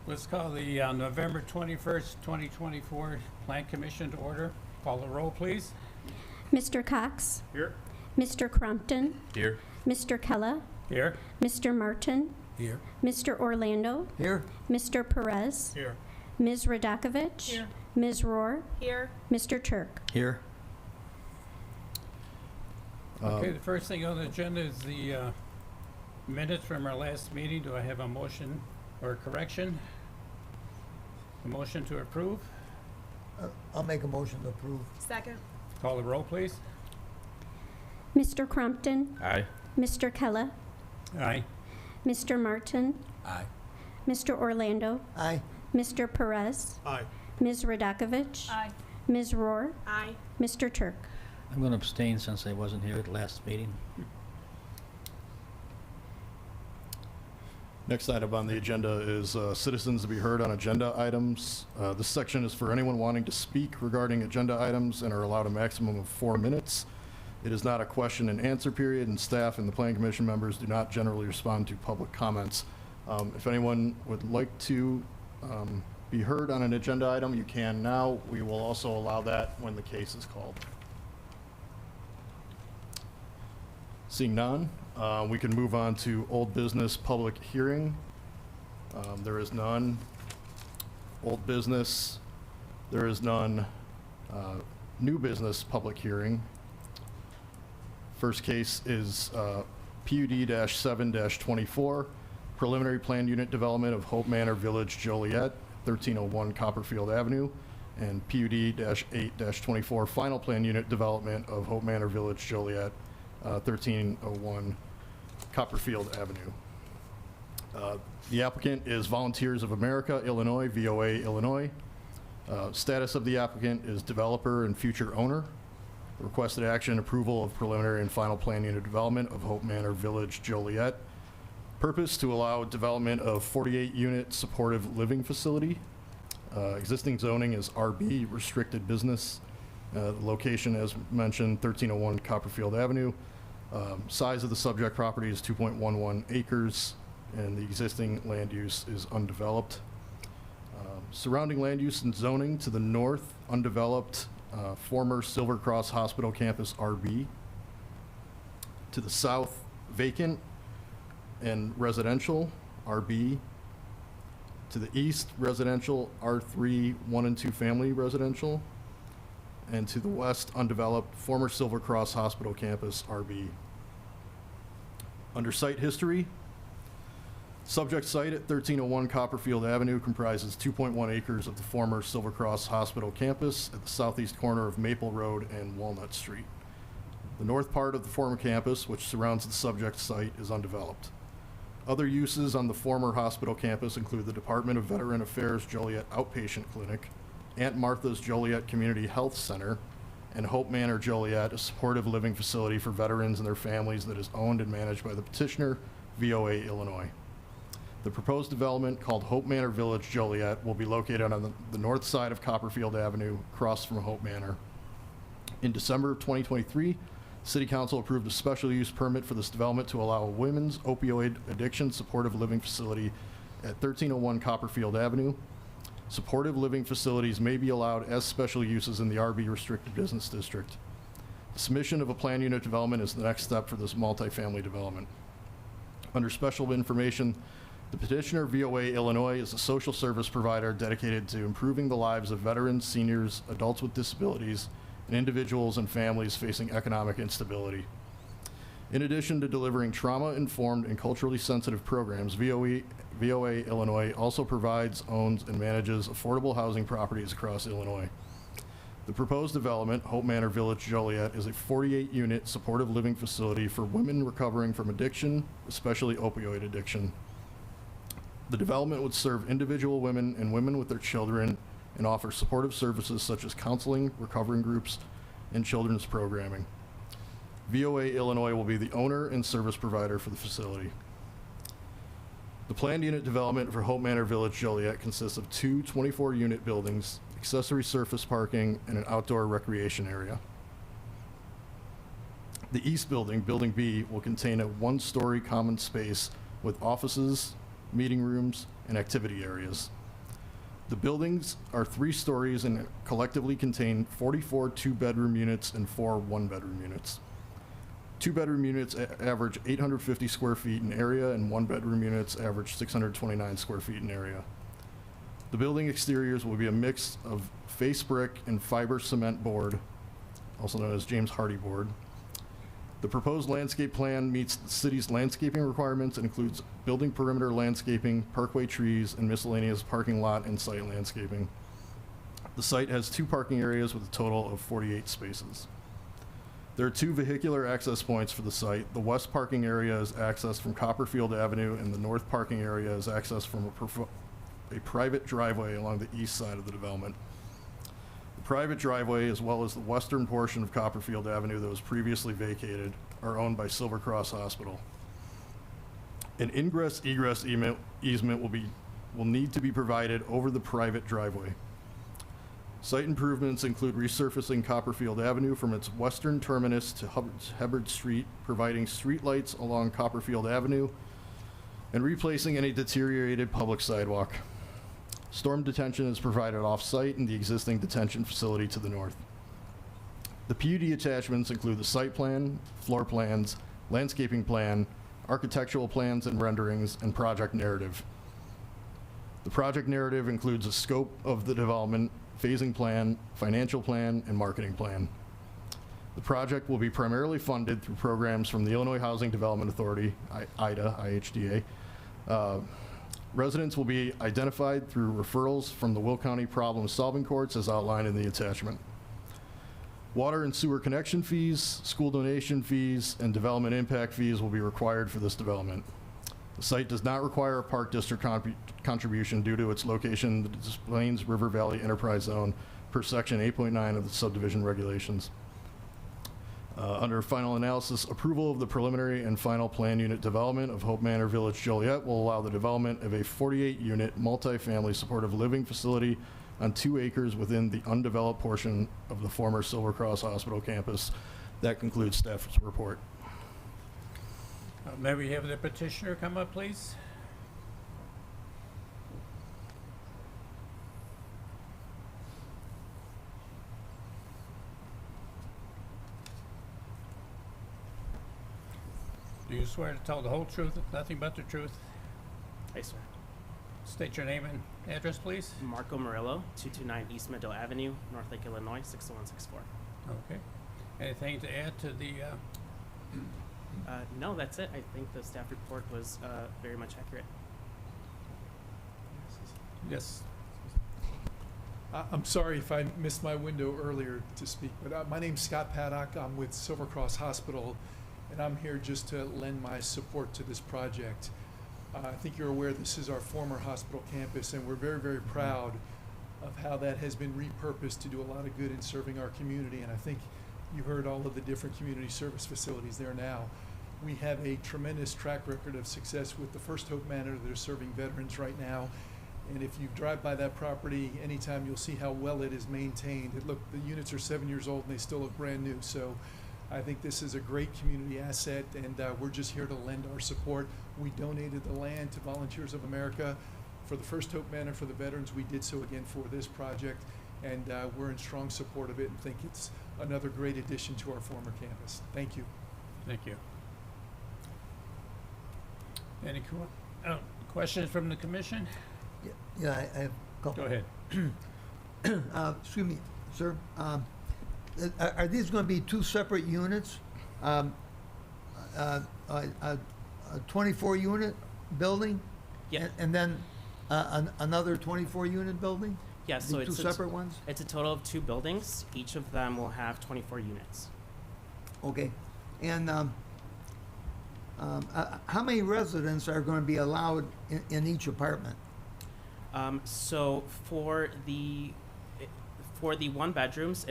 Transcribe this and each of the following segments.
Let's call the November 21st, 2024 Plan Commission to order. Call the roll, please. Mr. Cox? Here. Mr. Crumpton? Here. Mr. Kella? Here. Mr. Martin? Here. Mr. Orlando? Here. Mr. Perez? Here. Ms. Radakovich? Here. Ms. Rohr? Here. Mr. Turk? Here. Okay, the first thing on the agenda is the minutes from our last meeting. Do I have a motion or a correction? A motion to approve? I'll make a motion to approve. Second. Call the roll, please. Mr. Crumpton? Aye. Mr. Kella? Aye. Mr. Martin? Aye. Mr. Orlando? Aye. Mr. Perez? Aye. Ms. Radakovich? Aye. Ms. Rohr? Aye. Mr. Turk? I'm going to abstain since I wasn't here at the last meeting. Next item on the agenda is citizens to be heard on agenda items. This section is for anyone wanting to speak regarding agenda items and are allowed a maximum of 4 minutes. It is not a question and answer period, and staff and the Planning Commission members do not generally respond to public comments. If anyone would like to be heard on an agenda item, you can now. We will also allow that when the case is called. Seeing none, we can move on to old business public hearing. There is none. Old business, there is none. New business public hearing. First case is PUD-7-24, preliminary plan unit development of Hope Manor Village, Joliet, 1301 Copperfield Avenue, and PUD-8-24, final plan unit development of Hope Manor Village, Joliet, 1301 Copperfield Avenue. The applicant is Volunteers of America, Illinois, VOA, Illinois. Status of the applicant is developer and future owner. Requested action, approval of preliminary and final plan unit development of Hope Manor Village, Joliet. Purpose to allow development of 48-unit supportive living facility. Existing zoning is RB, restricted business. Location, as mentioned, 1301 Copperfield Avenue. Size of the subject property is 2.11 acres, and the existing land use is undeveloped. Surrounding land use and zoning to the north, undeveloped, former Silver Cross Hospital campus RB. To the south, vacant and residential RB. To the east, residential R3 1 and 2 family residential. And to the west, undeveloped, former Silver Cross Hospital campus, RB. Under site history, subject site at 1301 Copperfield Avenue comprises 2.1 acres of the former Silver Cross Hospital campus at the southeast corner of Maple Road and Walnut Street. The north part of the former campus, which surrounds the subject site, is undeveloped. Other uses on the former hospital campus include the Department of Veteran Affairs Joliet Outpatient Clinic, Aunt Martha's Joliet Community Health Center, and Hope Manor Joliet, a supportive living facility for veterans and their families that is owned and managed by the petitioner, VOA, Illinois. The proposed development, called Hope Manor Village Joliet, will be located on the north side of Copperfield Avenue, across from Hope Manor. In December of 2023, City Council approved a special use permit for this development to allow a women's opioid addiction supportive living facility at 1301 Copperfield Avenue. Supportive living facilities may be allowed as special uses in the RB restricted business district. The submission of a plan unit development is the next step for this multifamily development. Under special information, the petitioner, VOA Illinois, is a social service provider dedicated to improving the lives of veterans, seniors, adults with disabilities, and individuals and families facing economic instability. In addition to delivering trauma-informed and culturally sensitive programs, VOA Illinois also provides, owns, and manages affordable housing properties across Illinois. The proposed development, Hope Manor Village Joliet, is a 48-unit supportive living facility for women recovering from addiction, especially opioid addiction. The development would serve individual women and women with their children and offer supportive services such as counseling, recovering groups, and children's programming. VOA Illinois will be the owner and service provider for the facility. The planned unit development for Hope Manor Village Joliet consists of 2 24-unit buildings, accessory surface parking, and an outdoor recreation area. The east building, Building B, will contain a 1-story common space with offices, meeting rooms, and activity areas. The buildings are 3 stories and collectively contain 44 two-bedroom units and 4 one-bedroom units. Two-bedroom units average 850 square feet in area, and one-bedroom units average 629 square feet in area. The building exteriors will be a mix of face brick and fiber cement board, also known as James Hardy board. The proposed landscape plan meets the city's landscaping requirements and includes building perimeter landscaping, parkway trees, and miscellaneous parking lot and site landscaping. The site has 2 parking areas with a total of 48 spaces. There are 2 vehicular access points for the site. The west parking area is accessed from Copperfield Avenue, and the north parking area is accessed from a private driveway along the east side of the development. The private driveway, as well as the western portion of Copperfield Avenue that was previously vacated, are owned by Silver Cross Hospital. An ingress-egress easement will need to be provided over the private driveway. Site improvements include resurfacing Copperfield Avenue from its western terminus to Hubbard Street, providing streetlights along Copperfield Avenue, and replacing any deteriorated public sidewalk. Storm detention is provided off-site in the existing detention facility to the north. The PUD attachments include the site plan, floor plans, landscaping plan, architectural plans and renderings, and project narrative. The project narrative includes a scope of the development, phasing plan, financial plan, and marketing plan. The project will be primarily funded through programs from the Illinois Housing Development Authority, IHDA. Residents will be identified through referrals from the Will County Problem-Solving Courts as outlined in the attachment. Water and sewer connection fees, school donation fees, and development impact fees will be required for this development. The site does not require a Park District contribution due to its location in the Des Plaines River Valley Enterprise Zone per Section 8.9 of the subdivision regulations. Under final analysis, approval of the preliminary and final plan unit development of Hope Manor Village Joliet will allow the development of a 48-unit multifamily supportive living facility on 2 acres within the undeveloped portion of the former Silver Cross Hospital campus. That concludes staff's report. May we have the petitioner come up, please? Do you swear to tell the whole truth, nothing but the truth? Hi, sir. State your name and address, please. Marco Murillo, 229 East Meadow Avenue, North Lake, Illinois, 60164. Okay. Anything to add to the, No, that's it. I think the staff report was very much accurate. yes, I'm sorry if I missed my window earlier to speak, but my name's Scott Paddock. I'm with Silver Cross Hospital, and I'm here just to lend my support to this project. I think you're aware this is our former hospital campus, and we're very, very proud of how that has been repurposed to do a lot of good in serving our community. And I think you heard all of the different community service facilities there now. We have a tremendous track record of success with the First Hope Manor that are serving veterans right now. And if you drive by that property anytime, you'll see how well it is maintained. The units are 7 years old and they still look brand new. So I think this is a great community asset, and we're just here to lend our support. We donated the land to Volunteers of America for the First Hope Manor for the veterans. We did so again for this project, and we're in strong support of it and think it's another great addition to our former campus. Thank you. thank you. Any questions from the commission? Yeah, I have a couple. Go ahead. Excuse me, sir. Are these going to be 2 separate units? A 24-unit building? Yeah. And then another 24-unit building? Yeah, so The 2 it's separate ones? It's a total of 2 buildings. Each of them will have 24 units. Okay. And how many residents are going to be allowed in each apartment? So for the 1 bedrooms,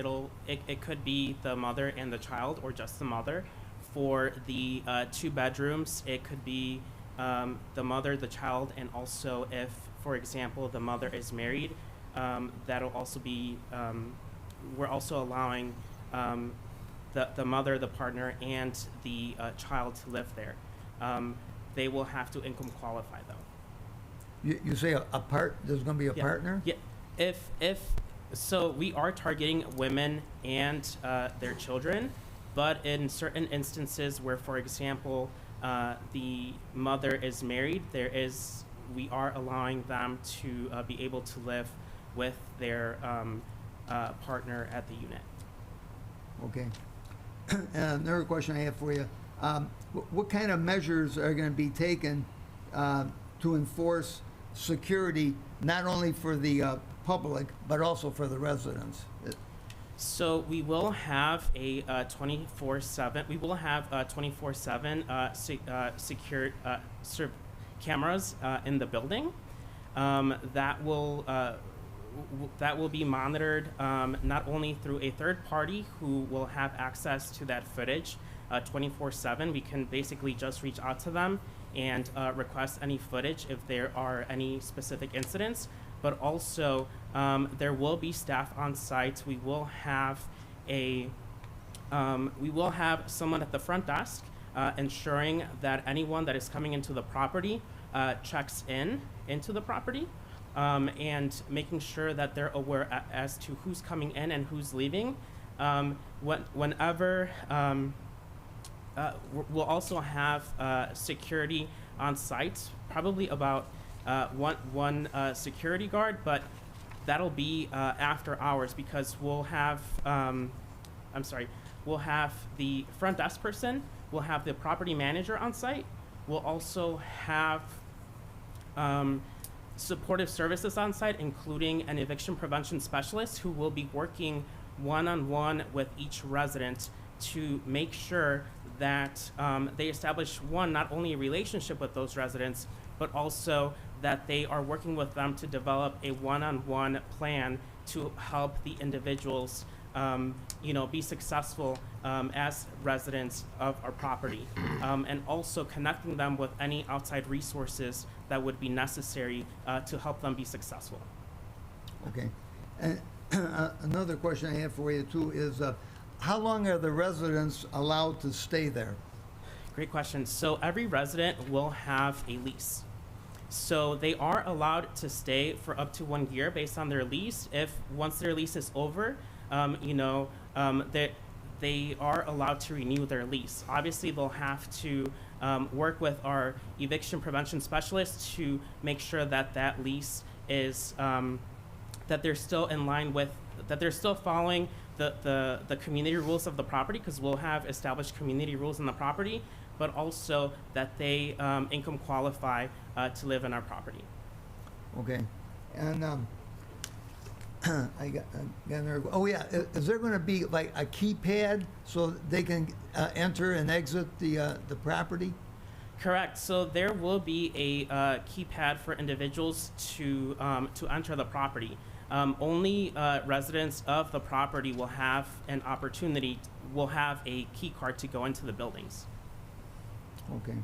it could be the mother and the child, or just the mother. For the 2 bedrooms, it could be the mother, the child, and also if, for example, the mother is married, that'll also be, we're also allowing the mother, the partner, and the child to live there. They will have to income qualify, though. You say there's gonna be a Yeah. partner? Yeah, so we are targeting women and their children, but in certain instances where, for example, the mother is married, we are allowing them to be able to live with their partner at the unit. Okay. And another question I have for you, what kind of measures are gonna be taken to enforce security, not only for the public, but also for the residents? So we will have a 24/7. We will have 24/7 secured cameras in the building that will be monitored not only through a third party who will have access to that footage 24/7. We can basically just reach out to them and request any footage if there are any specific incidents. But also, there will be staff on site. We will have someone at the front desk ensuring that anyone that is coming into the property checks into the property and making sure that they're aware as to who's coming in and who's leaving. Whenever we'll also have security on site, probably about one security guard, but that'll be after hours because we'll have we'll have the front desk person, we'll have the property manager on site, we'll also have supportive services on site, including an eviction prevention specialist who will be working one-on-one with each resident to make sure that they establish, one, not only a relationship with those residents, but also that they are working with them to develop a one-on-one plan to help the individuals, be successful as residents of our property, and also connecting them with any outside resources that would be necessary to help them be successful. Okay. And another question I have for you too is, how long are the residents allowed to stay there? Great question. So every resident will have a lease. So they are allowed to stay for up to 1 year based on their lease. Once their lease is over, they are allowed to renew their lease. Obviously, they'll have to work with our eviction prevention specialist to make sure that that lease is that they're still in line with, that they're still following the community rules of the property, because we'll have established community rules in the property, but also that they income qualify to live in our property. Okay. And I got another, is there going to be like a keypad so they can enter and exit the property? Correct. So there will be a keypad for individuals to enter the property. Only residents of the property will have an opportunity, will have a key card to go into the buildings. Okay.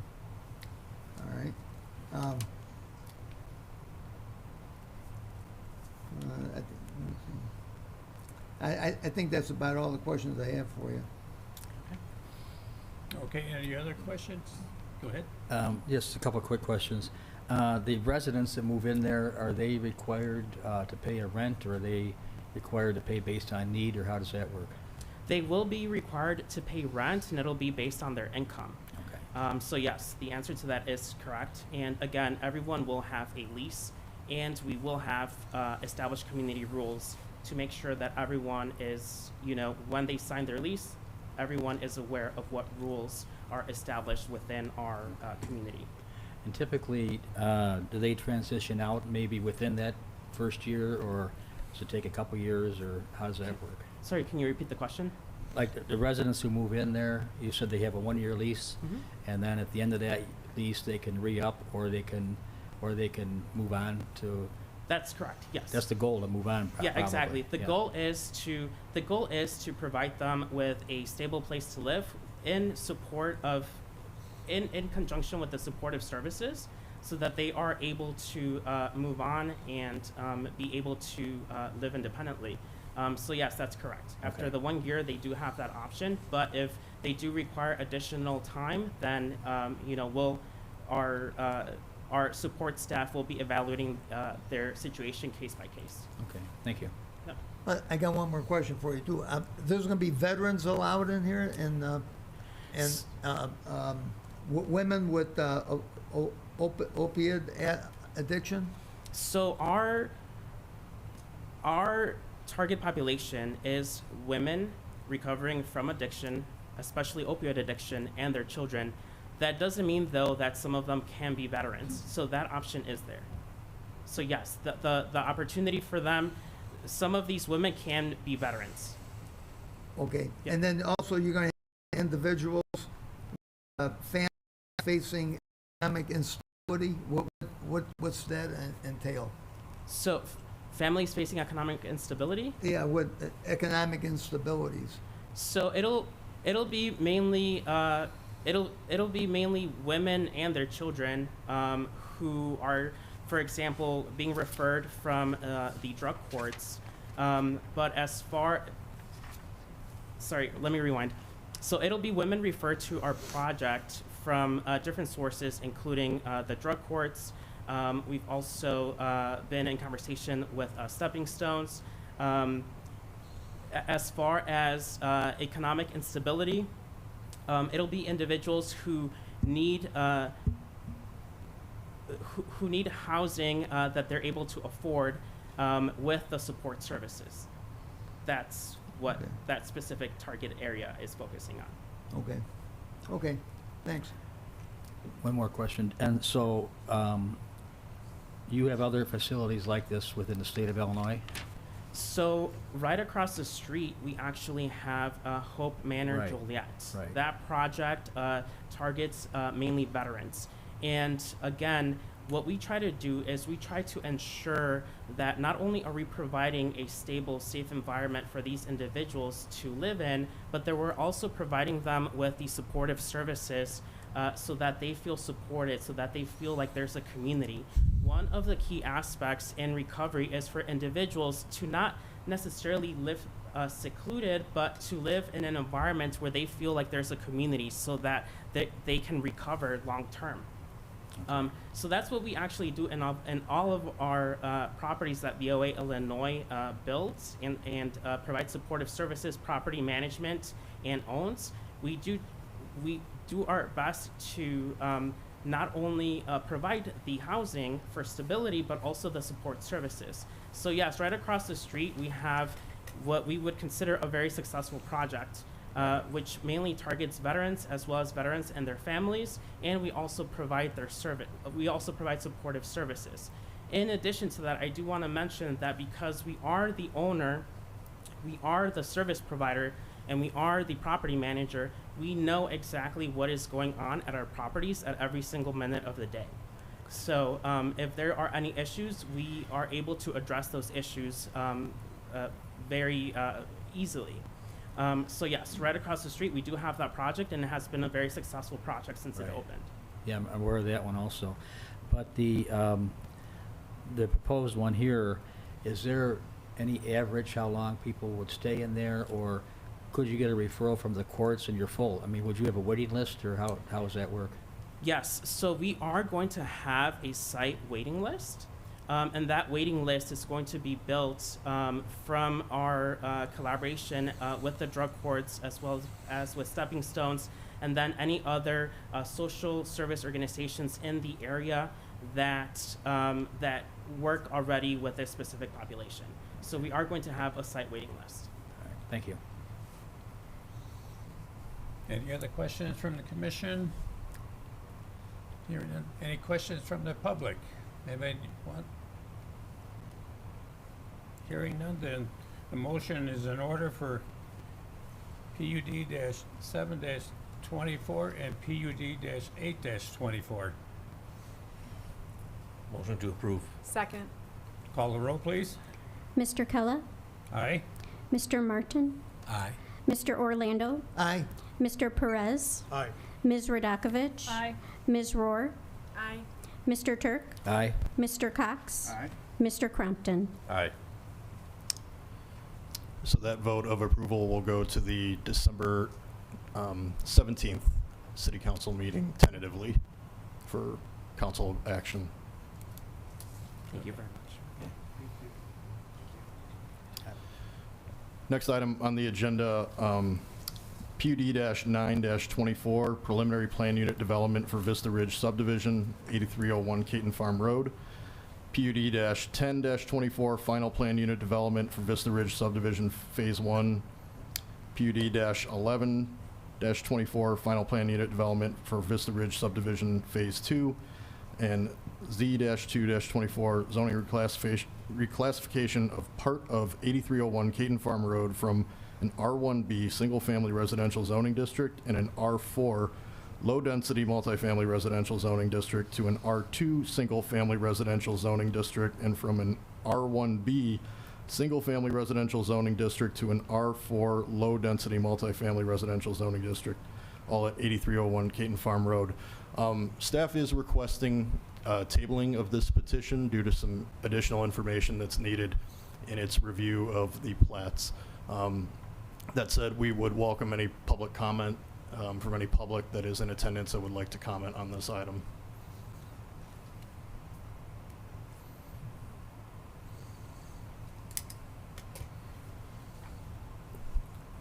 All right. I think that's about all the questions I have for you. Okay, any other questions? Go ahead. Just a couple of quick questions. The residents that move in there, are they required to pay a rent, or are they required to pay based on need, or how does that work? They will be required to pay rent, and it'll be based on their income. Okay. So yes, the answer to that is correct. And again, everyone will have a lease, and we will have established community rules to make sure that everyone is, when they sign their lease, everyone is aware of what rules are established within our community. And typically, do they transition out maybe within that first year, or does it take a couple years, or how does that work? Sorry, can you repeat the question? Like the residents who move in there, you said they have a 1-year lease, and then at the end of that lease, they can re-up, or they can move on to. That's correct. Yes. That's the goal, to move on. Yeah, probably. exactly. The goal is to provide them with a stable place to live in support of, in conjunction with the supportive services, so that they are able to move on and be able to live independently. So yes, that's correct. After the 1 year, they do have that option. But if they do require additional time, then our support staff will be evaluating their situation case by case. Okay, thank you. I got one more question for you too. There's going to be veterans allowed in here, and women with opioid addiction. So our target population is women recovering from addiction, especially opioid addiction, and their children. That doesn't mean, though, that some of them can be veterans. So that option is there. So yes, the opportunity for them, some of these women can be veterans. Okay. Yeah. And then also you're going to have individuals, families facing economic instability. What's that entail? So families facing economic instability. Yeah, with economic instabilities. So it'll be mainly it'll be mainly women and their children who are, for example, being referred from the drug courts. But sorry, let me rewind. So it'll be women referred to our project from different sources, including the drug courts. We've also been in conversation with Stepping Stones. As far as economic instability, it'll be individuals who need who need housing that they're able to afford with the support services. That's what Okay. that specific target area is focusing on. Okay. Okay. Thanks. One more question. And so, you have other facilities like this within the state of Illinois? So right across the street, we actually have Hope Manor Right. Joliet. Right. That project targets mainly veterans. And again, what we try to do is we try to ensure that not only are we providing a stable, safe environment for these individuals to live in, but that we're also providing them with the supportive services so that they feel supported, so that they feel like there's a community. One of the key aspects in recovery is for individuals to not necessarily live secluded, but to live in an environment where they feel like there's a community so that they can recover long term. So that's what we actually do in all of our properties that VOA Illinois builds and provides supportive services, property management, and owns. We do our best to not only provide the housing for stability, but also the support services. So yes, right across the street, we have what we would consider a very successful project, which mainly targets veterans as well as veterans and their families, and we also provide supportive services. In addition to that, I do want to mention that because we are the owner, we are the service provider, and we are the property manager, we know exactly what is going on at our properties at every single minute of the day. So if there are any issues, we are able to address those issues very easily. So yes, right across the street, we do have that project, and it has been a very successful project since it Right. opened. Yeah, I'm aware of that one also. But the proposed one here, is there any average how long people would stay in there, or could you get a referral from the courts and you're full? I mean, would you have a waiting list, or how does that work? Yes, so we are going to have a site waiting list, and that waiting list is going to be built from our collaboration with the drug courts as well as with Stepping Stones, and then any other social service organizations in the area that work already with this specific population. So we are going to have a site waiting list. All right, thank you. Any other questions from the commission? Hearing none. Any questions from the public? Anybody want? Hearing none, then the motion is in order for PUD-7-24 and PUD-8-24. Motion to approve. Second. Call the roll, please. Mr. Kella? Aye. Mr. Martin? Aye. Mr. Orlando? Aye. Mr. Perez? Aye. Ms. Radakovich? Aye. Ms. Rohr? Aye. Mr. Turk? Aye. Mr. Cox? Aye. Mr. Crumpton? Aye. So that vote of approval will go to the December 17th City Council meeting tentatively for council action. Thank you very much. Next item on the agenda, PUD-9-24, preliminary plan unit development for Vista Ridge subdivision, 8301 Caton Farm Road. PUD-10-24, final plan unit development for Vista Ridge subdivision, phase 1. PUD-11-24, final plan unit development for Vista Ridge subdivision, phase 2. And Z-2-24, zoning reclassification of part of 8301 Caton Farm Road from an R1B single-family residential zoning district and an R4 low-density multifamily residential zoning district to an R2 single-family residential zoning district, and from an R1B single-family residential zoning district to an R4 low-density multifamily residential zoning district, all at 8301 Caton Farm Road. Staff is requesting tabling of this petition due to some additional information that's needed in its review of the plats. That said, we would welcome any public comment from any public that is in attendance that would like to comment on this item.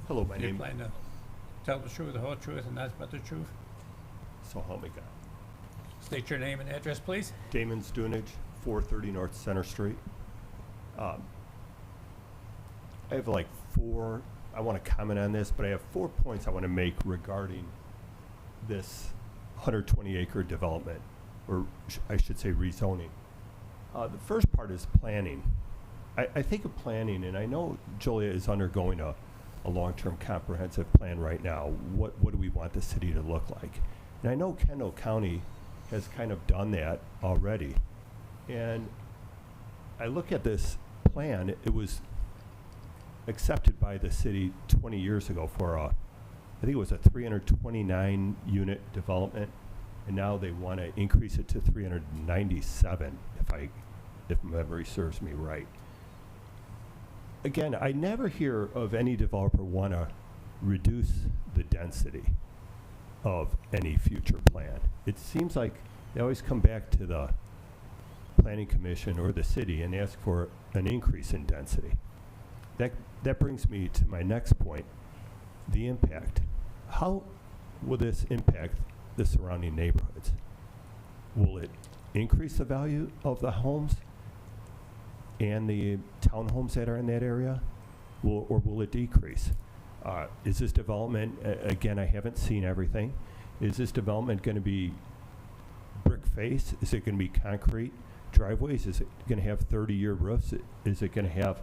Hello, my Do you name, plan to tell the truth, the whole truth, and nothing but the truth? so help me God. State your name and address, please. Damon Stunage, 430 North Center Street. I have like I want to comment on this, but I have 4 points I want to make regarding this 120-acre development, or I should say rezoning. The first part is planning. I think of planning, and I know Joliet is undergoing a long-term comprehensive plan right now. What do we want the city to look like? And I know Kendall County has kind of done that already. And I look at this plan, it was accepted by the city 20 years ago for I think it was a 329 unit development, and now they want to increase it to 397, if memory serves me right. Again, I never hear of any developer want to reduce the density of any future plan. It seems like they always come back to the planning commission or the city and ask for an increase in density. That brings me to my next point, the impact. How will this impact the surrounding neighborhoods? Will it increase the value of the homes and the townhomes that are in that area, or will it decrease? Is this development, again, I haven't seen everything, is this development going to be brick face? Is it going to be concrete driveways? Is it going to have 30-year roofs? Is it going to have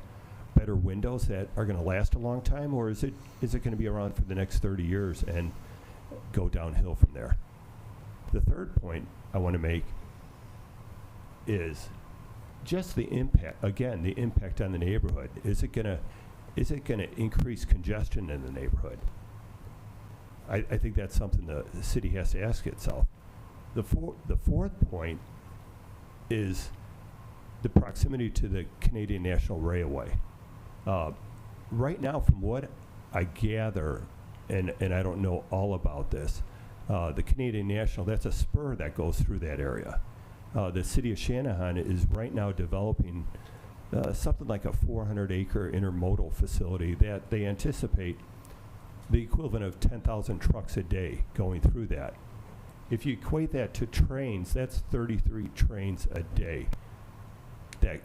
better windows that are going to last a long time, or is it going to be around for the next 30 years and go downhill from there? The third point I want to make is just the impact, again, the impact on the neighborhood. Is it going to increase congestion in the neighborhood? I think that's something the city has to ask itself. The fourth point is the proximity to the Canadian National Railway. Right now, from what I gather, and I don't know all about this, the Canadian National, that's a spur that goes through that area. The city of Shanahan is right now developing something like a 400-acre intermodal facility that they anticipate the equivalent of 10,000 trucks a day going through that. If you equate that to trains, that's 33 trains a day that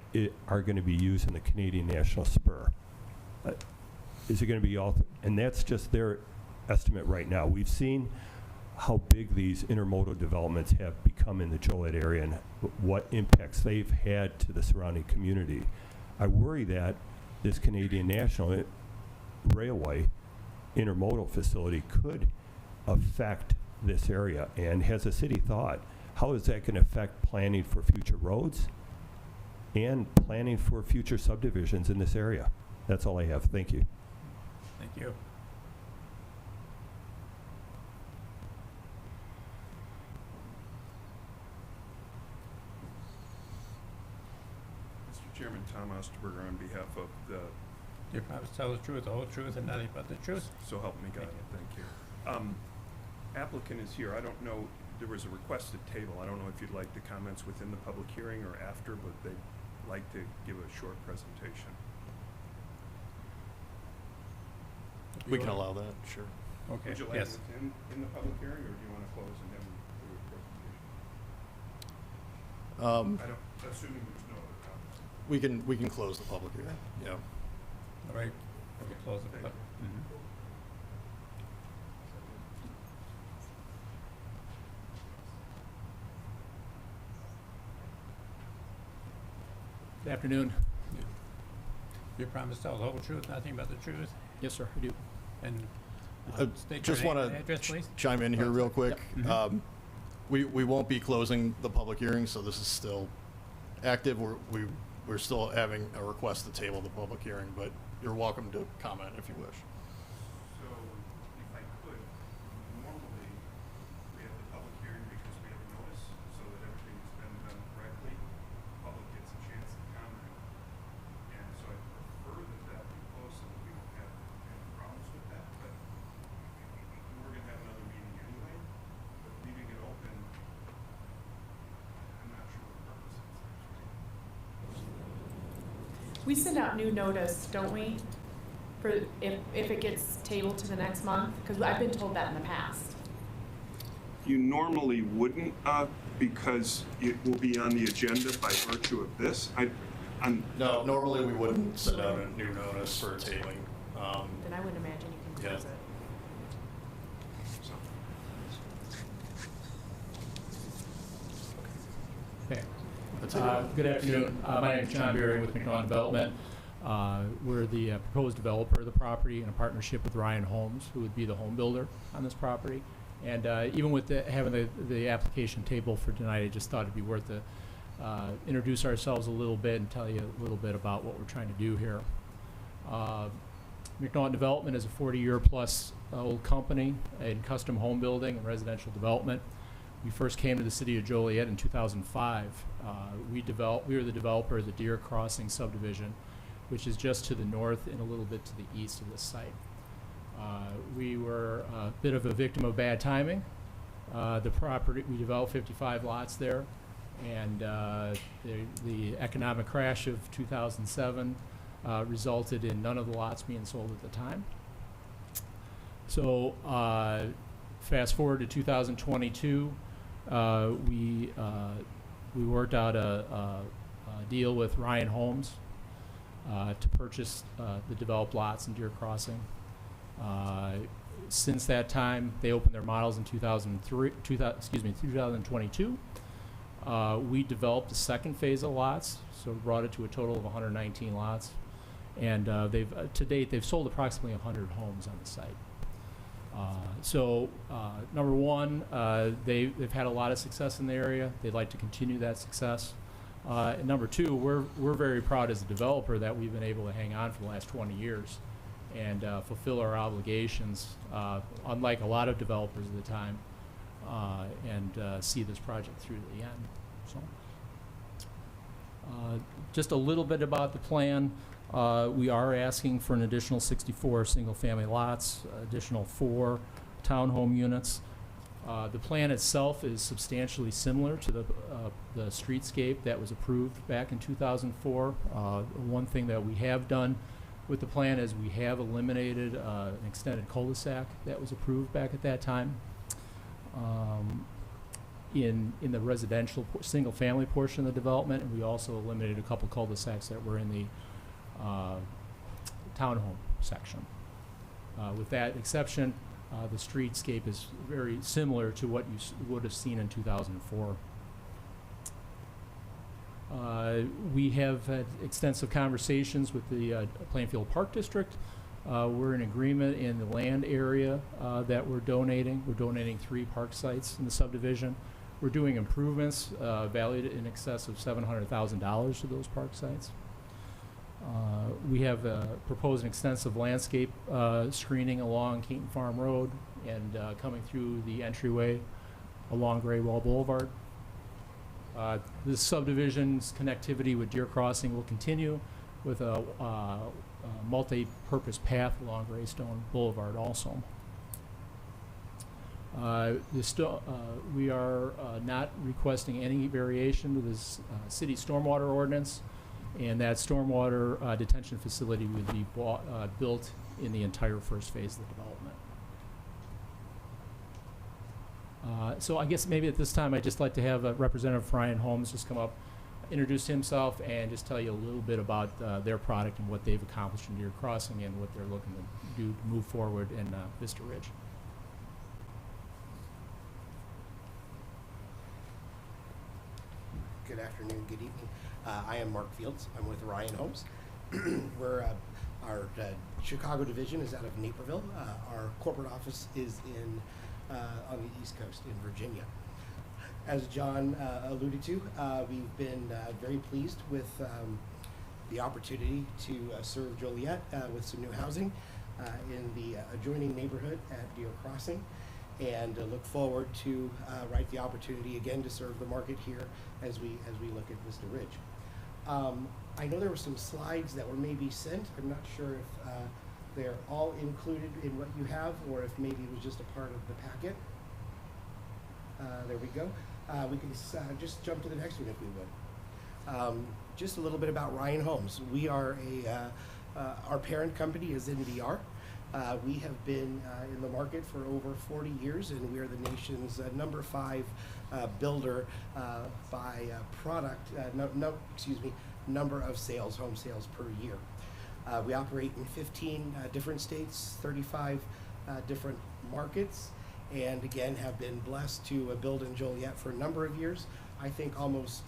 are going to be used in the Canadian National Spur. Is it going to be all, and that's just their estimate right now. We've seen how big these intermodal developments have become in the Joliet area and what impacts they've had to the surrounding community. I worry that this Canadian National Railway intermodal facility could affect this area. And has the city thought, how is that going to affect planning for future roads and planning for future subdivisions in this area? That's all I have. Thank you. Thank you. Mr. Chairman, Tom Osterberger on behalf of the, Do you promise to tell the truth, the whole truth, and nothing but the truth? so help me God, thank you. Applicant is here. I don't know, there was a requested table. I don't know if you'd like the comments within the public hearing or after, but they'd like to give a short presentation. We can allow that, sure. Okay, Would you like yes. it in the public hearing, or do you want to close and then do a presentation? I don't, assuming there's no other comments. We can close the public hearing, yeah. All right, we close it. Thank you. Mhm. Good afternoon. You promise to tell the whole truth, nothing but the truth, Yes, sir, I do. and state your Just name want and address, to please. chime in here real quick. Yep. Mhm. We won't be closing the public hearing, so this is still active. We're still having a request to table the public hearing, but you're welcome to comment if you wish. So, if I could, normally, we have the public hearing because we have a notice, so that everything's been done correctly. The public gets a chance to comment. And so I prefer that be closed so that we don't have any problems with that, but we're gonna have another meeting anyway. But leaving it open, I'm not sure what the purpose is actually. We send out new notice, don't we? For if it gets tabled to the next month? Because I've been told that in the past. You normally wouldn't, because it will be on the agenda by virtue of this. No, normally we wouldn't send out a new notice for tabling. Then I wouldn't imagine you can Yeah. close it. Okay. That's it. Good afternoon. My name is John Berry with McNaughton Development. We're the proposed developer of the property in a partnership with Ryan Homes, who would be the home builder on this property. And even with having the application table for tonight, I just thought it'd be worth to introduce ourselves a little bit and tell you a little bit about what we're trying to do here. McNaughton Development is a 40-year-plus old company in custom home building and residential development. We first came to the city of Joliet in 2005. We were the developer of the Deer Crossing subdivision, which is just to the north and a little bit to the east of this site. We were a bit of a victim of bad timing. The property, we developed 55 lots there, and the economic crash of 2007 resulted in none of the lots being sold at the time. So fast forward to 2022, we worked out a deal with Ryan Homes to purchase the developed lots in Deer Crossing. Since that time, they opened their models in 2022. We developed the second phase of lots, so brought it to a total of 119 lots. And to date, they've sold approximately 100 homes on the site. Number one, they've had a lot of success in the area. They'd like to continue that success. And number two, we're very proud as a developer that we've been able to hang on for the last 20 years and fulfill our obligations, unlike a lot of developers at the time, and see this project through to the end. So, just a little bit about the plan. We are asking for an additional 64 single-family lots, additional 4 townhome units. The plan itself is substantially similar to the streetscape that was approved back in 2004. One thing that we have done with the plan is we have eliminated an extended cul-de-sac that was approved back at that time. In the residential single-family portion of the development, and we also eliminated a couple cul-de-sacs that were in the townhome section. With that exception, the streetscape is very similar to what you would have seen in 2004. We have had extensive conversations with the Plainfield Park District. We're in agreement in the land area that we're donating. We're donating 3 park sites in the subdivision. We're doing improvements valued in excess of $700,000 to those park sites. We have proposed an extensive landscape screening along Keaton Farm Road and coming through the entryway along Graywell Boulevard. This subdivision's connectivity with Deer Crossing will continue with a multi-purpose path along Greystone Boulevard also. We are not requesting any variation to this city stormwater ordinance, and that stormwater detention facility will be built in the entire first phase of the development. So I guess maybe at this time, I'd just like to have Representative Ryan Holmes just come up, introduce himself, and just tell you a little bit about their product and what they've accomplished in Deer Crossing and what they're looking to do to move forward in Vista Ridge. Good afternoon, good evening. I am Mark Fields. I'm with Ryan Homes. Our Chicago division is out of Naperville. Our corporate office is on the East Coast in Virginia. As John alluded to, we've been very pleased with the opportunity to serve Joliet with some new housing in the adjoining neighborhood at Deer Crossing, and look forward to the opportunity again to serve the market here as we look at Vista Ridge. I know there were some slides that were maybe sent. I'm not sure if they're all included in what you have, or if maybe it was just a part of the packet. There we go. We can just jump to the next one if we would. Just a little bit about Ryan Homes. We are our parent company is NDR. We have been in the market for over 40 years, and we are the nation's number 5 builder by product, number of sales, home sales per year. We operate in 15 different states, 35 different markets, and again have been blessed to build in Joliet for a number of years. I think almost,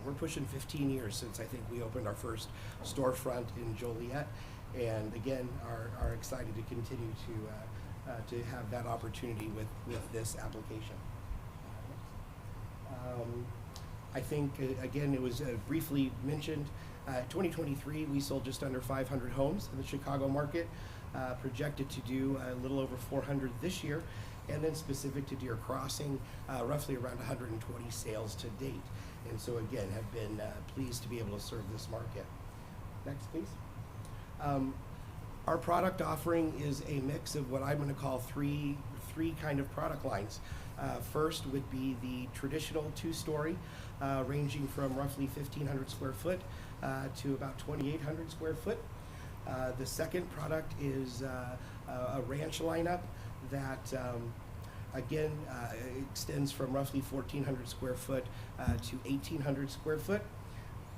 we're pushing 15 years since I think we opened our first storefront in Joliet, and again are excited to continue to have that opportunity with this application. I think, again, it was briefly mentioned, 2023 we sold just under 500 homes in the Chicago market, projected to do a little over 400 this year, and then specific to Deer Crossing, roughly around 120 sales to date. And so again, have been pleased to be able to serve this market. Next, please. Our product offering is a mix of what I'm going to call three kind of product lines. First would be the traditional 2-story, ranging from roughly 1,500 square foot to about 2,800 square foot. The second product is a ranch lineup that again extends from roughly 1,400 square foot to 1,800 square foot.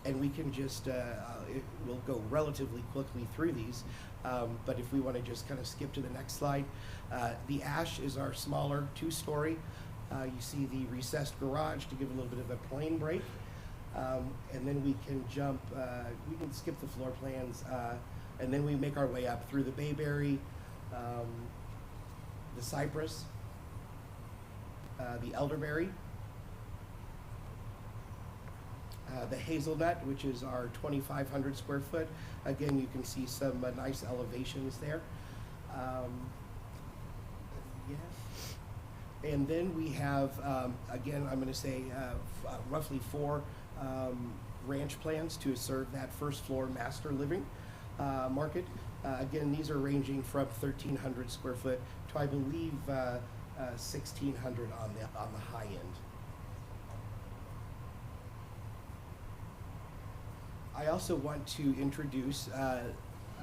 And we can just, we'll go relatively quickly through these, but if we want to just kind of skip to the next slide. The Ash is our smaller 2-story. You see the recessed garage to give a little bit of a plane break. And then we can jump, we can skip the floor plans, and then we make our way up through the Bayberry, the Cypress, the Elderberry, the Hazelnut, which is our 2,500 square foot. Again, you can see some nice elevations there. And then we have, again, I'm going to say roughly 4 ranch plans to serve that first floor master living market. Again, these are ranging from 1,300 square foot to, I believe, 1,600 on the high end. I also want to introduce,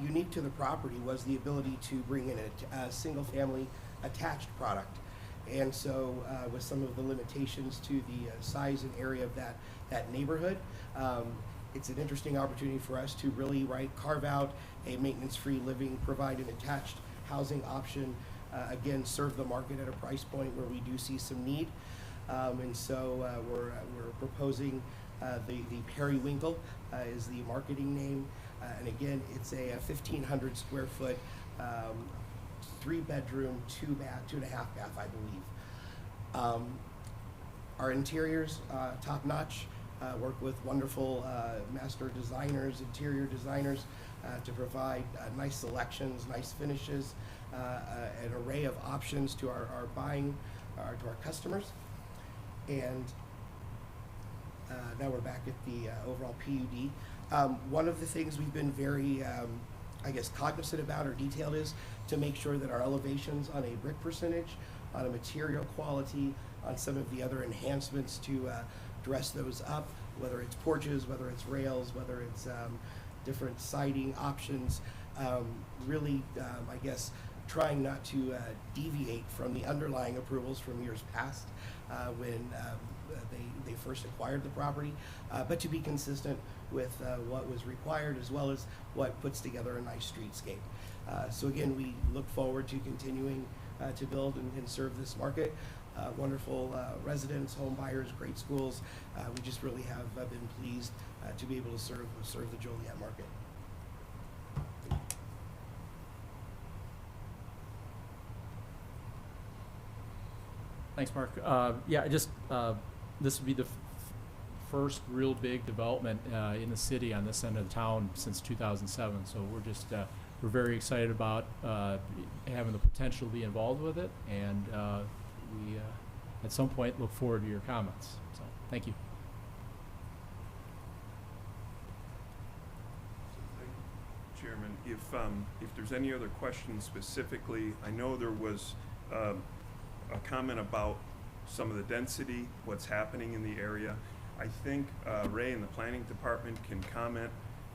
unique to the property was the ability to bring in a single-family attached product. And so with some of the limitations to the size and area of that neighborhood, it's an interesting opportunity for us to really carve out a maintenance-free living, provide an attached housing option, again, serve the market at a price point where we do see some need. And so we're proposing the Periwinkle is the marketing name, and again, it's a 1,500 square foot, 3-bedroom, 2.5 bath, I believe. Our interiors, top notch. Work with wonderful master designers, interior designers, to provide nice selections, nice finishes, an array of options to our to our customers. And now we're back at the overall PUD. One of the things we've been very, I guess, cognizant about or detailed is to make sure that our elevations on a brick percentage on a material quality, on some of the other enhancements to dress those up, whether it's porches, whether it's rails, whether it's different siding options. Really, I guess, trying not to deviate from the underlying approvals from years past when they first acquired the property, but to be consistent with what was required, as well as what puts together a nice streetscape. So again, we look forward to continuing to build and serve this market. Wonderful residents, home buyers, great schools. We just really have been pleased to be able to serve the Joliet market. Thanks, Mark. Yeah, this would be the first real big development in the city on this end of the town since 2007. So we're very excited about having the potential to be involved with it, and we at some point look forward to your comments. So thank you. Chairman, if there's any other questions specifically, I know there was a comment about some of the density, what's happening in the area. I think Ray in the planning department can comment.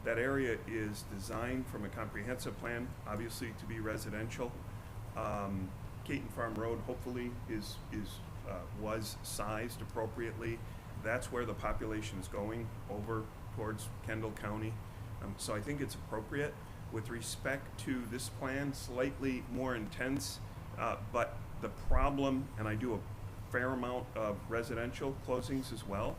That area is designed from a comprehensive plan, obviously to be residential. Caton Farm Road hopefully was sized appropriately. That's where the population is going, over towards Kendall County. So I think it's appropriate. With respect to this plan, slightly more intense, but the problem, and I do a fair amount of residential closings as well,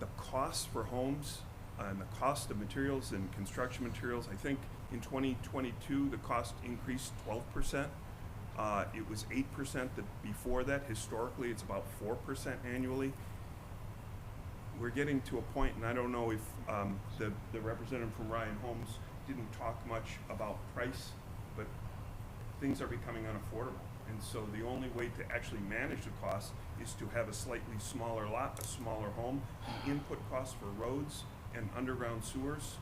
the costs for homes and the cost of materials and construction materials, I think in 2022 the cost increased 12%. It was 8% before that. Historically, it's about 4% annually. We're getting to a point, and I don't know if the representative from Ryan Homes didn't talk much about price, but things are becoming unaffordable. And so the only way to actually manage the cost is to have a slightly smaller lot, a smaller home. The input costs for roads and underground sewers,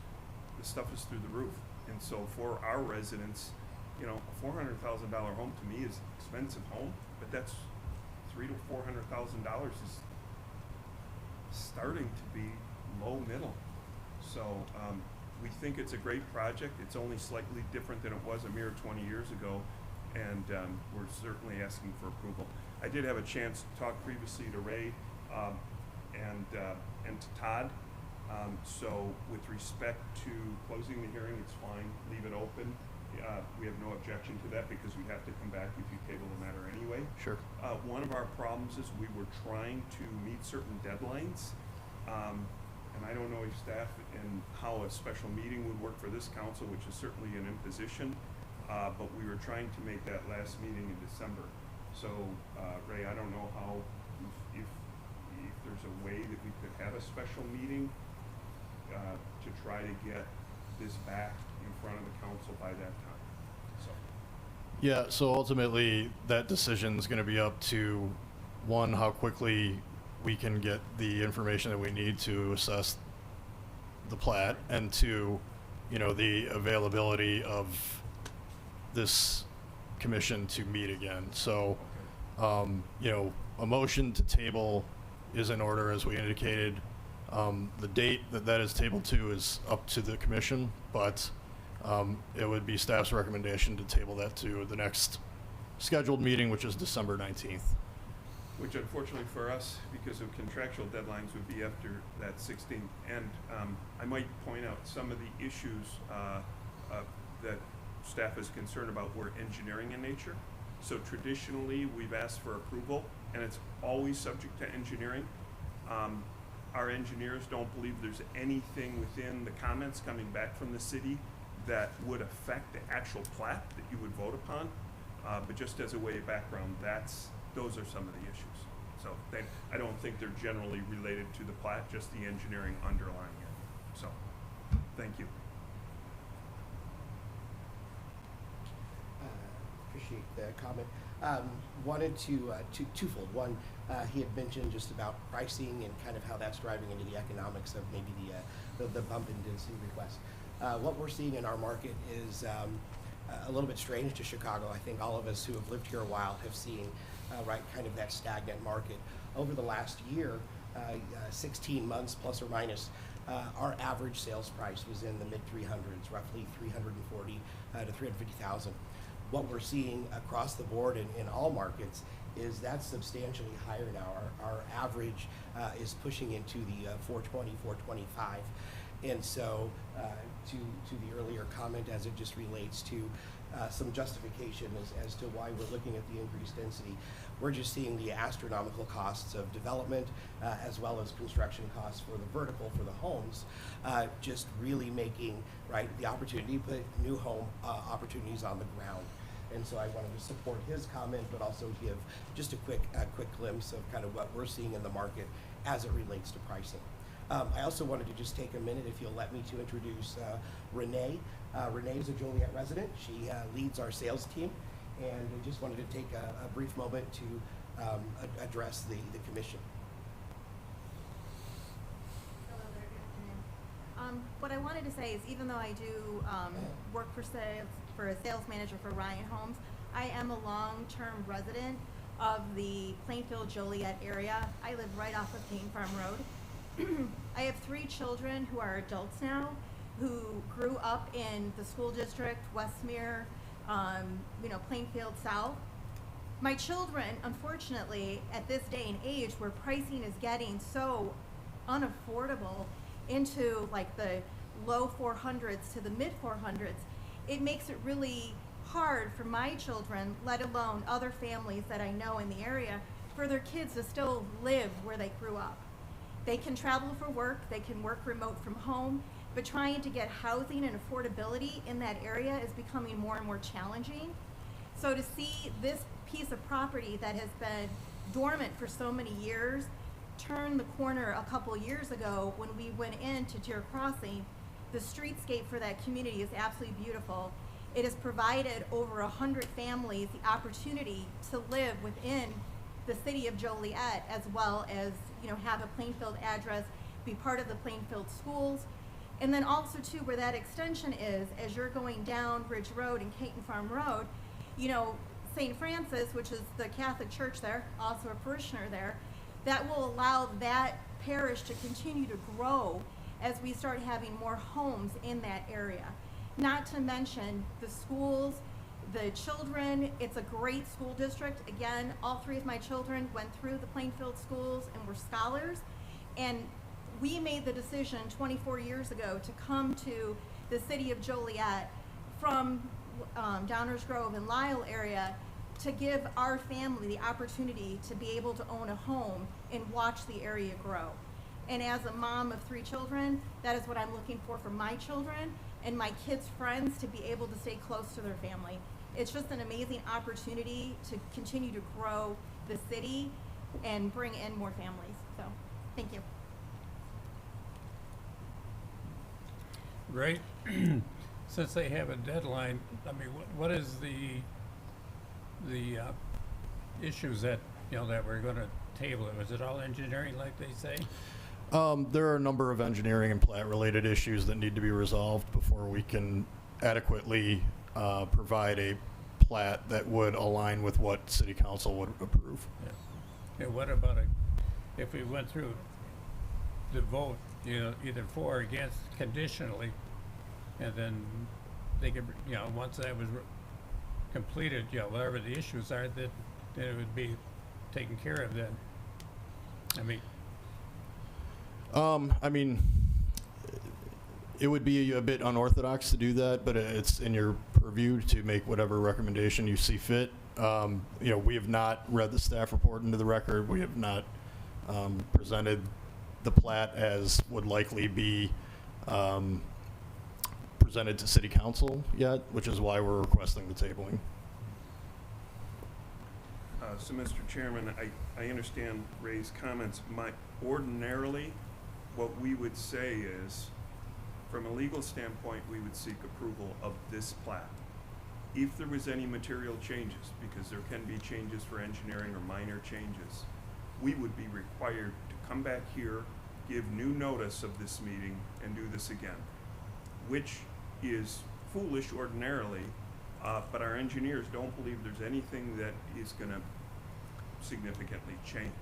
the stuff is through the roof. And so for our residents, you know, a $400,000 home to me is an expensive home, but that's $300,000 to $400,000 is starting to be low middle. So we think it's a great project. It's only slightly different than it was a mere 20 years ago, and we're certainly asking for approval. I did have a chance to talk previously to Ray and to Todd. So with respect to closing the hearing, it's fine. Leave it open. We have no objection to that because we have to come back if you table the matter anyway. Sure. One of our problems is we were trying to meet certain deadlines. And I don't know if staff and how a special meeting would work for this council, which is certainly an imposition, but we were trying to make that last meeting in December. So, Ray, I don't know how, if there's a way that we could have a special meeting to try to get this back in front of the council by that time. So. Yeah, so ultimately, that decision is going to be up to, one, how quickly we can get the information that we need to assess the plat, and two, you know, the availability of this commission to meet again. So, you know, a motion to table is in order, as we indicated. The date that is tabled to is up to the commission, but it would be staff's recommendation to table that to the next scheduled meeting, which is December 19th. Which unfortunately for us, because of contractual deadlines, would be after that 16th. And I might point out some of the issues that staff is concerned about were engineering in nature. So traditionally, we've asked for approval, and it's always subject to engineering. Our engineers don't believe there's anything within the comments coming back from the city that would affect the actual plat that you would vote upon. But just as a way of background, those are some of the issues. So I don't think they're generally related to the plat, just the engineering underlying it. So, thank you. Appreciate the comment. Wanted to twofold. One, he had mentioned just about pricing and kind of how that's driving into the economics of maybe the bump in density request. What we're seeing in our market is a little bit strange to Chicago. I think all of us who have lived here a while have seen right kind of that stagnant market. Over the last year, 16 months plus or minus, our average sales price was in the mid 300s, roughly 340 to 350,000. What we're seeing across the board in all markets is that's substantially higher now. Our average is pushing into the 420, 425. And so to the earlier comment as it just relates to some justification as to why we're looking at the increased density, we're just seeing the astronomical costs of development as well as construction costs for the vertical for the homes, just really making right the opportunity to put new home opportunities on the ground. And so I wanted to support his comment, but also give just a quick glimpse of kind of what we're seeing in the market as it relates to pricing. I also wanted to just take a minute, if you'll let me, to introduce Renee. Renee is a Joliet resident. She leads our sales team, and I just wanted to take a brief moment to address the commission. Hello there, good afternoon. What I wanted to say is, even though I do work for a sales manager for Ryan Homes, I am a long-term resident of the Plainfield Joliet area. I live right off of Kane Farm Road. I have 3 children who are adults now, who grew up in the school district, Westmere, Plainfield South. My children, unfortunately, at this day and age where pricing is getting so unaffordable into like the low 400s to the mid 400s, it makes it really hard for my children, let alone other families that I know in the area, for their kids to still live where they grew up. They can travel for work, they can work remote from home, but trying to get housing and affordability in that area is becoming more and more challenging. So to see this piece of property that has been dormant for so many years turn the corner a couple years ago when we went into Deer Crossing, the streetscape for that community is absolutely beautiful. It has provided over 100 families the opportunity to live within the city of Joliet, as well as have a Plainfield address, be part of the Plainfield schools, and then also too where that extension is, as you're going down Ridge Road and Caton Farm Road, St. Francis, which is the Catholic church there, also a parishioner there, that will allow that parish to continue to grow as we start having more homes in that area. Not to mention the schools, the children. It's a great school district. Again, all 3 of my children went through the Plainfield schools and were scholars. And we made the decision 24 years ago to come to the city of Joliet from Downers Grove and Lisle area to give our family the opportunity to be able to own a home and watch the area grow. And as a mom of 3 children, that is what I'm looking for my children and my kids' friends, to be able to stay close to their family. It's just an amazing opportunity to continue to grow the city and bring in more families. So, thank you. Great. Since they have a deadline, I mean, what is the issues that that we're going to table? Was it all engineering, like they say? There are a number of engineering and plat-related issues that need to be resolved before we can adequately provide a plat that would align with what City Council would approve. Yeah. And what about if we went through the vote, either for or against conditionally, and then they could, once that was completed, whatever the issues are, then it would be taken care of then. I mean, it would be a bit unorthodox to do that, but it's in your purview to make whatever recommendation you see fit. We have not read the staff report into the record. We have not presented the plat as would likely be presented to City Council yet, which is why we're requesting the tabling. So, Mr. Chairman, I understand Ray's comments. Ordinarily, what we would say is, from a legal standpoint, we would seek approval of this plat. If there was any material changes, because there can be changes for engineering or minor changes, we would be required to come back here, give new notice of this meeting, and do this again, which is foolish ordinarily But our engineers don't believe there's anything that is gonna significantly change.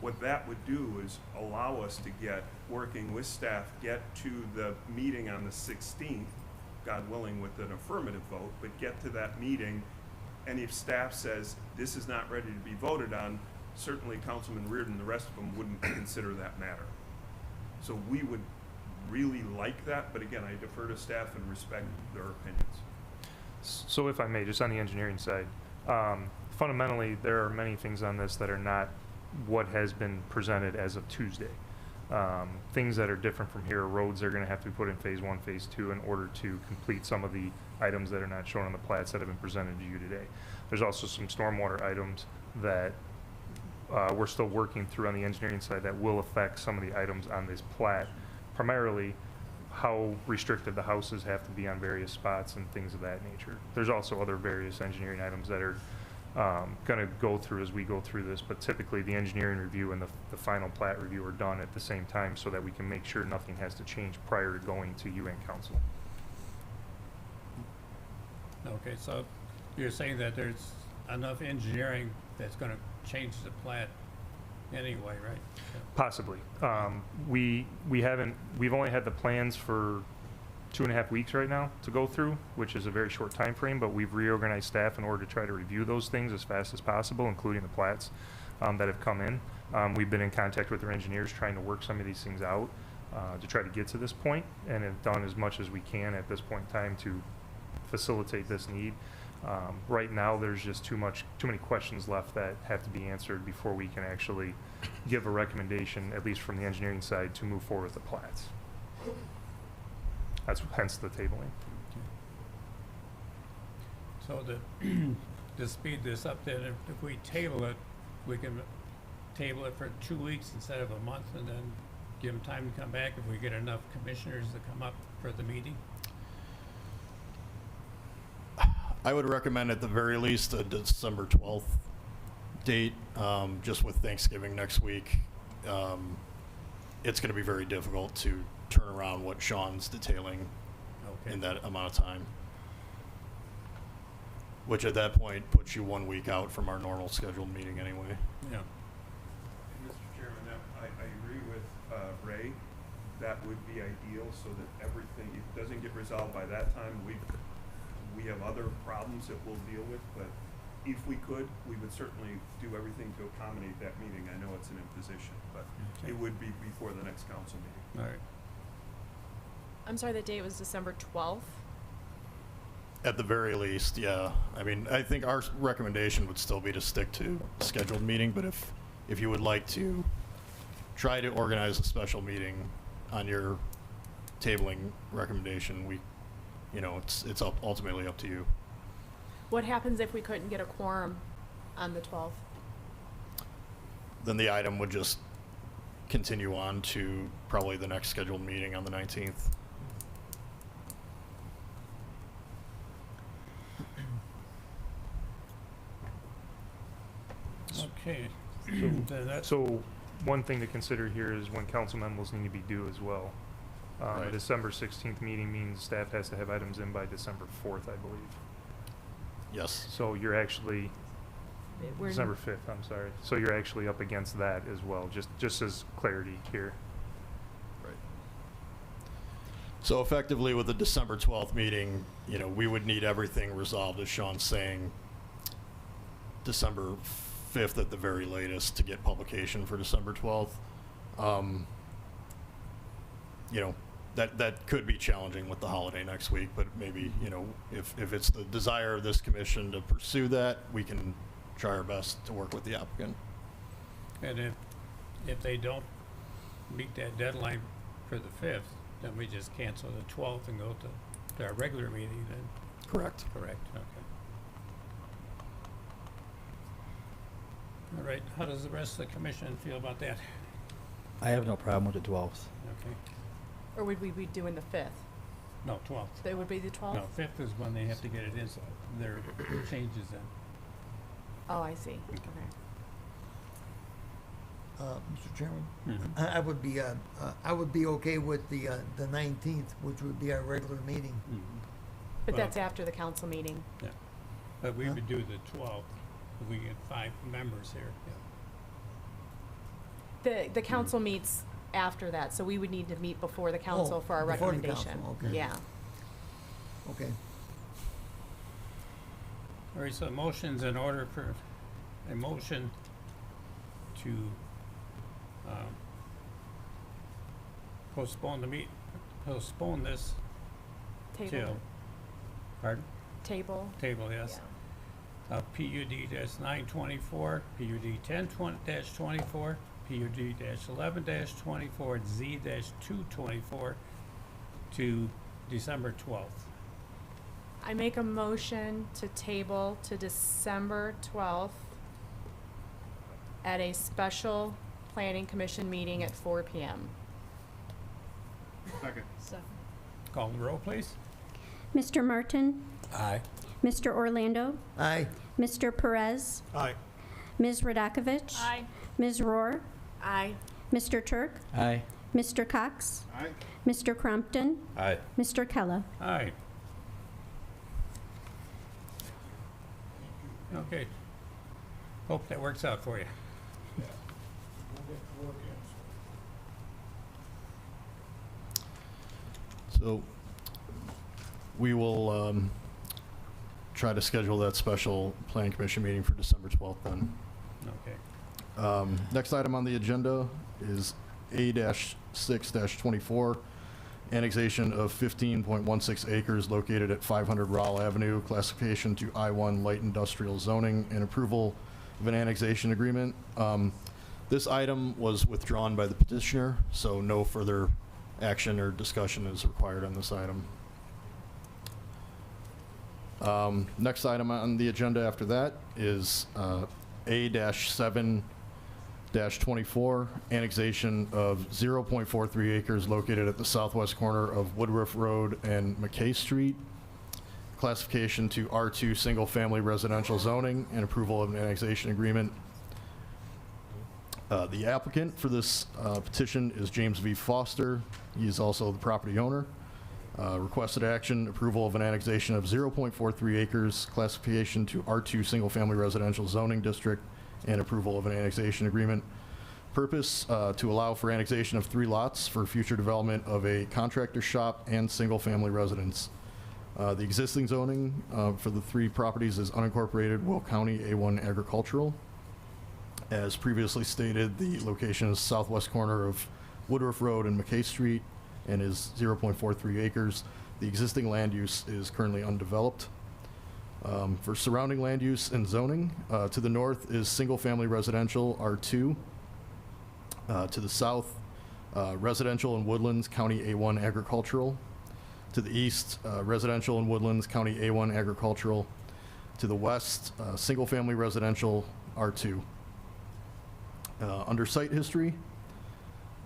What that would do is allow us to get, working with staff, get to the meeting on the 16th, God willing with an affirmative vote, but get to that meeting, and if staff says this is not ready to be voted on, certainly Councilman Reardon and the rest of them wouldn't consider that matter. So we would really like that, but again, I defer to staff and respect their opinions. So if I may, just on the engineering side, fundamentally, there are many things on this that are not what has been presented as of Tuesday. Things that are different from here, roads are gonna have to be put in phase 1, phase 2 in order to complete some of the items that are not shown on the plats that have been presented to you today. There's also some stormwater items that we're still working through on the engineering side that will affect some of the items on this plat, primarily how restricted the houses have to be on various spots and things of that nature. There's also other various engineering items that are going to go through as we go through this, but typically the engineering review and the final plat review are done at the same time so that we can make sure nothing has to change prior to going to you and council. Okay, so you're saying that there's enough engineering that's gonna change the plat anyway, right? Possibly. We've only had the plans for 2.5 weeks right now to go through, which is a very short time frame, but we've reorganized staff in order to try to review those things as fast as possible, including the plats that have come in. We've been in contact with our engineers trying to work some of these things out to try to get to this point, and have done as much as we can at this point in time to facilitate this need. Right now, there's just too many questions left that have to be answered before we can actually give a recommendation, at least from the engineering side, to move forward with the plats. That's hence the tabling. So to speed this up then, if we table it, we can table it for 2 weeks instead of a month and then give them time to come back if we get enough commissioners to come up for the meeting? I would recommend at the very least a December 12th date, just with Thanksgiving next week. It's going to be very difficult to turn around what Sean's detailing in that amount of time, which at that point puts you 1 week out from our normal scheduled meeting anyway. Yeah. And Mr. Chairman, I agree with Ray. That would be ideal so that everything, if it doesn't get resolved by that time, we have other problems that we'll deal with, but if we could, we would certainly do everything to accommodate that meeting. I know it's an imposition, but it would be before the next council meeting. All right. I'm sorry, the date was December 12th? At the very least, yeah. I mean, I think our recommendation would still be to stick to scheduled meeting, but if you would like to try to organize a special meeting on your tabling recommendation, it's ultimately up to you. What happens if we couldn't get a quorum on the 12th? Then the item would just continue on to probably the next scheduled meeting on the 19th. Okay. Then that's, So one thing to consider here is when council memos need to be due as well. Right. The December 16th meeting means staff has to have items in by December 4th, I believe. Yes. So you're actually, We're- December 5th, I'm sorry. So you're actually up against that as well, just as clarity here. Right. So effectively with the December 12th meeting, we would need everything resolved, as Sean's saying, December 5th at the very latest to get publication for December 12th. That could be challenging with the holiday next week, but maybe, if it's the desire of this commission to pursue that, we can try our best to work with the applicant. and if they don't meet that deadline for the 5th, then we just cancel the 12th and go to our regular meeting then? Correct. Correct, okay. All right, how does the rest of the commission feel about that? I have no problem with the 12th. Okay, Or would we be doing the 5th? no, 12th. That would be the 12th? No, 5th is when they have to get it in, so their changes in. Oh, I see. Okay. Mr. Chairman, Mhm. I would be okay with the 19th, which would be our regular meeting. But Well- that's after the council meeting. Yeah. But we would do the 12th, if we get 5 members here. Yeah. The council meets after that, so we would need to meet before the council for our before the recommendation. council, okay. Yeah. Okay. All right, so motion's in order for a motion to postpone this till, Table, pardon? table. Table, yes. PUD-924, PUD-10-24, PUD-11-24, Z-224 to December 12th. I make a motion to table to December 12th at a special planning commission meeting at 4 PM. Second. Call the roll, please. Mr. Martin? Aye. Mr. Orlando? Aye. Mr. Perez? Aye. Ms. Radakovich? Ms. Rohr? Aye. Mr. Turk? Aye. Mr. Cox? Aye. Mr. Crumpton? Aye. Mr. Kella? Aye. Okay. Hope that works out for you. So we will try to schedule that special planning commission meeting for December 12th then. Okay. Next item on the agenda is A-6-24, annexation of 15.16 acres located at 500 Rowell Avenue, classification to I-1 light industrial zoning, and approval of an annexation agreement. This item was withdrawn by the petitioner, so no further action or discussion is required on this item. Next item on the agenda after that is A-7-24, annexation of 0.43 acres located at the southwest corner of Woodruff Road and McKay Street, classification to R2 single-family residential zoning, and approval of an annexation agreement. The applicant for this petition is James V. Foster. He is also the property owner. Requested action, approval of an annexation of 0.43 acres, classification to R2 single-family residential zoning district, and approval of an annexation agreement. Purpose, to allow for annexation of 3 lots for future development of a contractor shop and single-family residence. The existing zoning for the 3 properties is unincorporated Will County A1 agricultural. As previously stated, the location is southwest corner of Woodruff Road and McKay Street and is 0.43 acres. The existing land use is currently undeveloped. For surrounding land use and zoning, to the north is single-family residential R2. To the south, residential and woodlands, County A1 agricultural. To the east, residential and woodlands, County A1 agricultural. To the west, single-family residential R2. Under site history,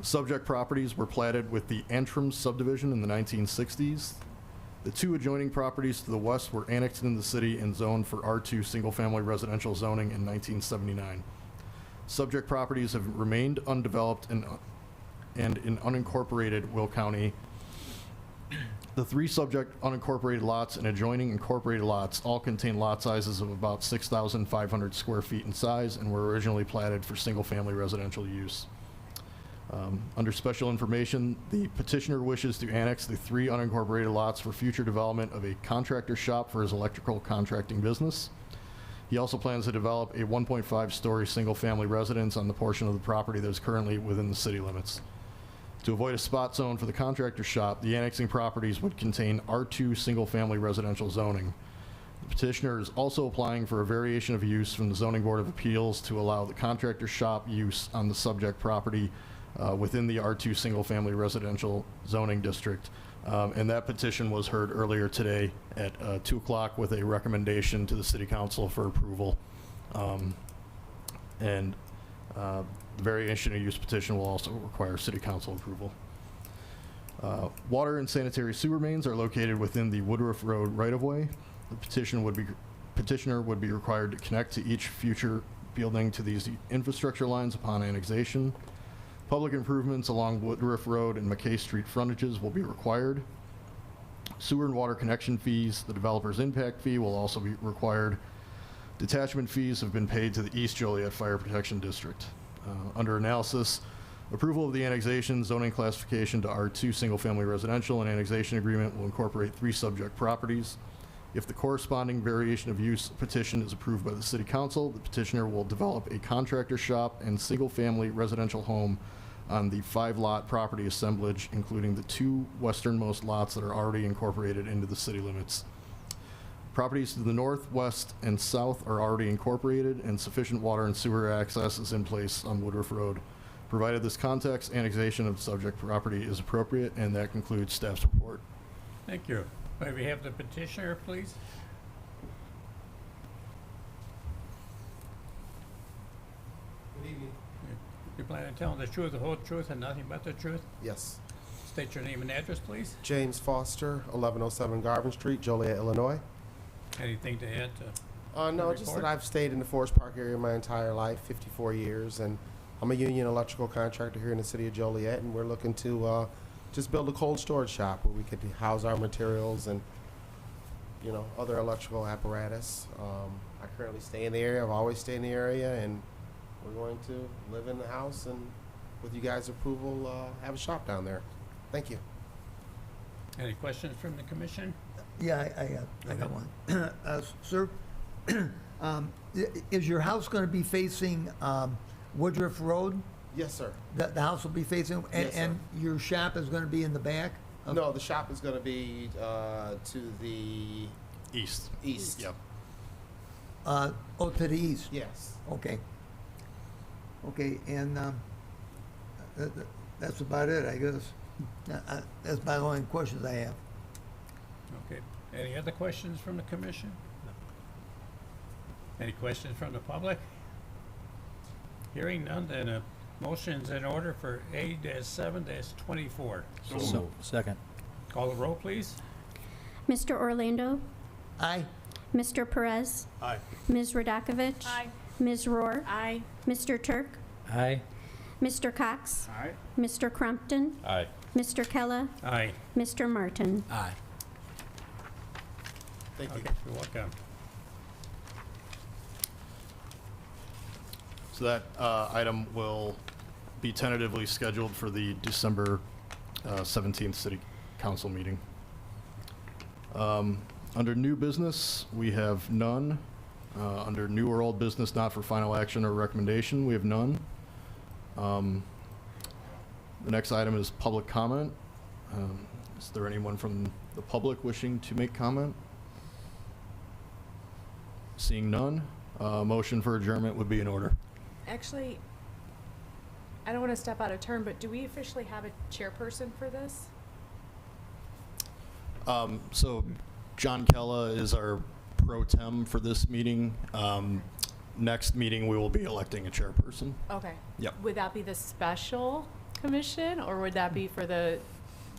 subject properties were platted with the Antrim subdivision in the 1960s. The 2 adjoining properties to the west were annexed into the city and zoned for R2 single-family residential zoning in 1979. Subject properties have remained undeveloped and in unincorporated Will County. The 3 subject unincorporated lots and adjoining incorporated lots all contain lot sizes of about 6,500 square feet in size and were originally platted for single-family residential use. Under special information, the petitioner wishes to annex the 3 unincorporated lots for future development of a contractor shop for his electrical contracting business. He also plans to develop a 1.5-story single-family residence on the portion of the property that is currently within the city limits. To avoid a spot zone for the contractor shop, the annexing properties would contain R2 single-family residential zoning. The petitioner is also applying for a variation of use from the Zoning Board of Appeals to allow the contractor shop use on the subject property within the R2 single-family residential zoning district. And that petition was heard earlier today at 2 o'clock with a recommendation to the City Council for approval. The variation of use petition will also require City Council approval. Water and sanitary sewer mains are located within the Woodruff Road right-of-way. The petitioner would be required to connect to each future building to these infrastructure lines upon annexation. Public improvements along Woodruff Road and McKay Street frontages will be required. sewer and water connection fees. The developer's impact fee will also be required. Detachment fees have been paid to the East Joliet Fire Protection District. Under analysis, approval of the annexation zoning classification to R2 single-family residential and annexation agreement will incorporate 3 subject properties. If the corresponding variation of use petition is approved by the City Council, the petitioner will develop a contractor shop and single-family residential home on the 5-lot property assemblage, including the 2 westernmost lots that are already incorporated into the city limits. Properties to the north, west, and south are already incorporated, and sufficient water and sewer access is in place on Woodruff Road. Provided this context, annexation of subject property is appropriate, and that concludes staff's report. Thank you. May we have the petitioner, please? Good evening. You plan on telling the truth, the whole truth, and nothing but the truth? Yes. State your name and address, please. James Foster, 1107 Garvin Street, Joliet, Illinois. Anything to add to? No, the just that report? I've stayed in the Forest Park area my entire life, 54 years, and I'm a union electrical contractor here in the city of Joliet, and we're looking to just build a cold storage shop where we could house our materials and, you know, other electrical apparatus. I currently stay in the area. I've always stayed in the area, and we're going to live in the house and, with you guys' approval, have a shop down there. Thank you. Any questions from the commission? Yeah, I got one. Sir, is your house going to be facing Woodruff Road? Yes, sir. The house will be facing, Yes, sir. and your shop is going to be in the back? of- No, the shop is going to be to the East. east. Yep. Oh, to the east? Yes. Okay. Okay, and that's about it, I guess. That's my only questions I have. Okay. Any other questions from the commission? Any questions from the public? Hearing none, then a motion's in order for A-7-24. So, second. Call the roll, please. Mr. Orlando? Aye? Mr. Perez? Aye. Ms. Radakovich? Aye. Ms. Rohr? Aye. Mr. Turk? Aye. Mr. Cox? Aye. Mr. Crumpton? Aye. Mr. Kella? Aye. Mr. Martin? Aye. Thank you. Okay, you're welcome. So that item will be tentatively scheduled for the December 17th City Council meeting. Under new business, we have none. Under new or old business not for final action or recommendation, we have none. The next item is public comment. Is there anyone from the public wishing to make comment? Seeing none, motion for adjournment would be in order. Actually, I don't want to step out of turn, but do we officially have a chairperson for this? So John Kella is our pro tem for this meeting. Next meeting, we will be electing a chairperson. Okay. Yep. Would that be the special commission, or would that be for the,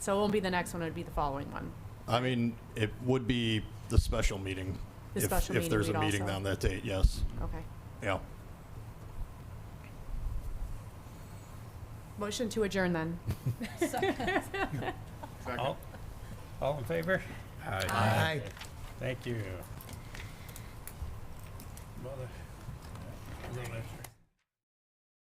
so it won't be the next one, it would be the following one? I mean, it would be the special meeting. The special If meeting there's a we'd meeting also- on that date, yes. Okay. Yeah. Motion to adjourn then. All in favor? Aye. Thank you. Mother, I'm gonna